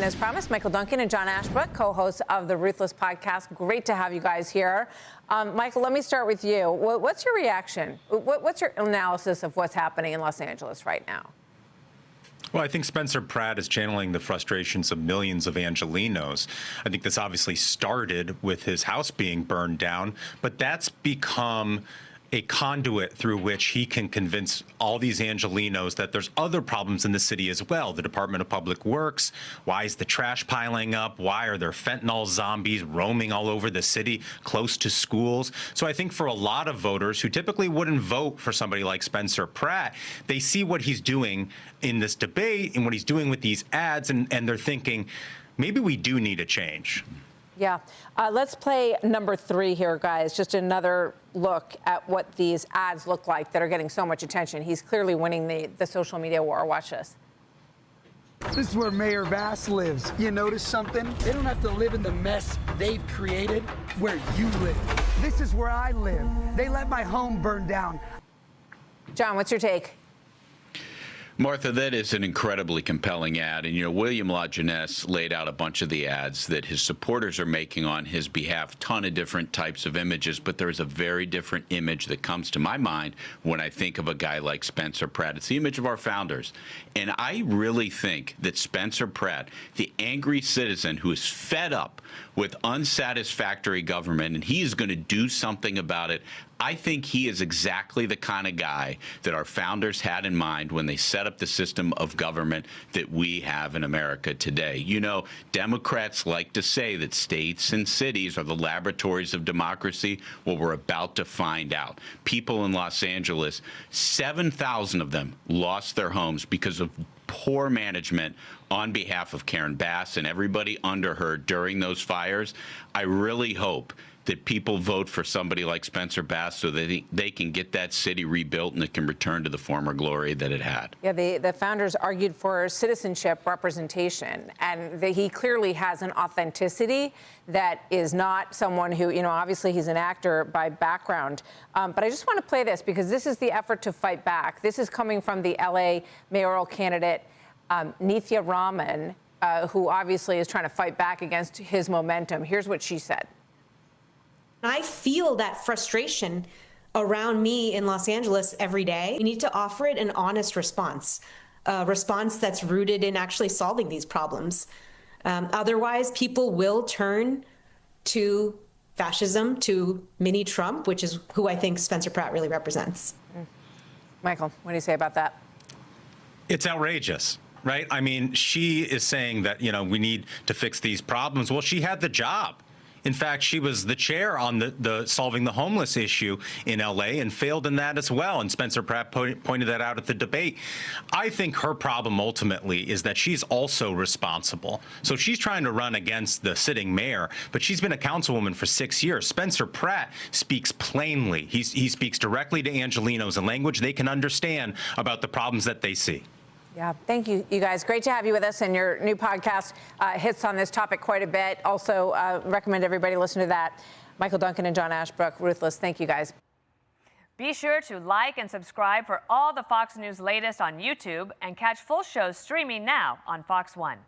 as promised, Michael Duncan and John Ashbrook, co-hosts of the Ruthless podcast. Great to have you guys here. Michael, let me start with you. What's your reaction? What's your analysis of what's happening in Los Angeles right now? Well, I think Spencer Pratt is channeling the frustrations of millions of Angelenos. I think this obviously started with his house being burned down, but that's become a conduit through which he can convince all these Angelenos that there's other problems in the city as well. The Department of Public Works, why is the trash piling up? Why are there fentanyl zombies roaming all over the city, close to schools? So I think for a lot of voters who typically wouldn't vote for somebody like Spencer Pratt, they see what he's doing in this debate and what he's doing with these ads, and they're thinking, maybe we do need a change. Yeah. Let's play number 3 here, guys. Just another look at what these ads look like that are getting so much attention. He's clearly winning the social media war. Watch this. This is where Mayor Bass lives. You notice something? They don't have to live in the mess they've created where you live. This is where I live. They let my home burn down. John, what's your take? Martha, that is an incredibly compelling ad. And, William LaJeunesse laid out a bunch of the ads that his supporters are making on his behalf, ton of different types of images. But there's a very different image that comes to my mind when I think of a guy like Spencer Pratt. It's the image of our founders. And I really think that Spencer Pratt, the angry citizen who is fed up with unsatisfactory government, and he is going to do something about it, I think he is exactly the kind of guy that our founders had in mind when they set up the system of government that we have in America today. Democrats like to say that states and cities are the laboratories of democracy. Well, we're about to find out. People in Los Angeles, 7,000 of them lost their homes because of poor management on behalf of Karen Bass and everybody under her during those fires. I really hope that people vote for somebody like Spencer Bass so that they can get that city rebuilt and it can return to the former glory that it had. Yeah, the founders argued for citizenship representation, and he clearly has an authenticity that is not someone who, obviously he's an actor by background. But I just want to play this because this is the effort to fight back. This is coming from the LA mayoral candidate, Nithya Raman, who obviously is trying to fight back against his momentum. Here's what she said. I feel that frustration around me in Los Angeles every day. We need to offer it an honest response, a response that's rooted in actually solving these problems. Otherwise, people will turn to fascism, to mini Trump, which is who I think Spencer Pratt really represents. Michael, what do you say about that? It's outrageous. Right? I mean, she is saying that, we need to fix these problems. Well, she had the job. In fact, she was the chair on the solving the homeless issue in L.A. and failed in that as well. And Spencer Pratt pointed that out at the debate. I think her problem ultimately is that she's also responsible. So she's trying to run against the sitting mayor, but she's been a councilwoman for 6 years. Spencer Pratt speaks plainly. He speaks directly to Angelenos in language they can understand about the problems that they see. Yeah, thank you, you guys. Great to have you with us, and your new podcast hits on this topic quite a bit. Also, recommend everybody listen to that. Michael Duncan and John Ashbrook, Ruthless. Thank you, guys. Be sure to like and subscribe for all the Fox News latest on YouTube, and catch full shows streaming now on Fox One.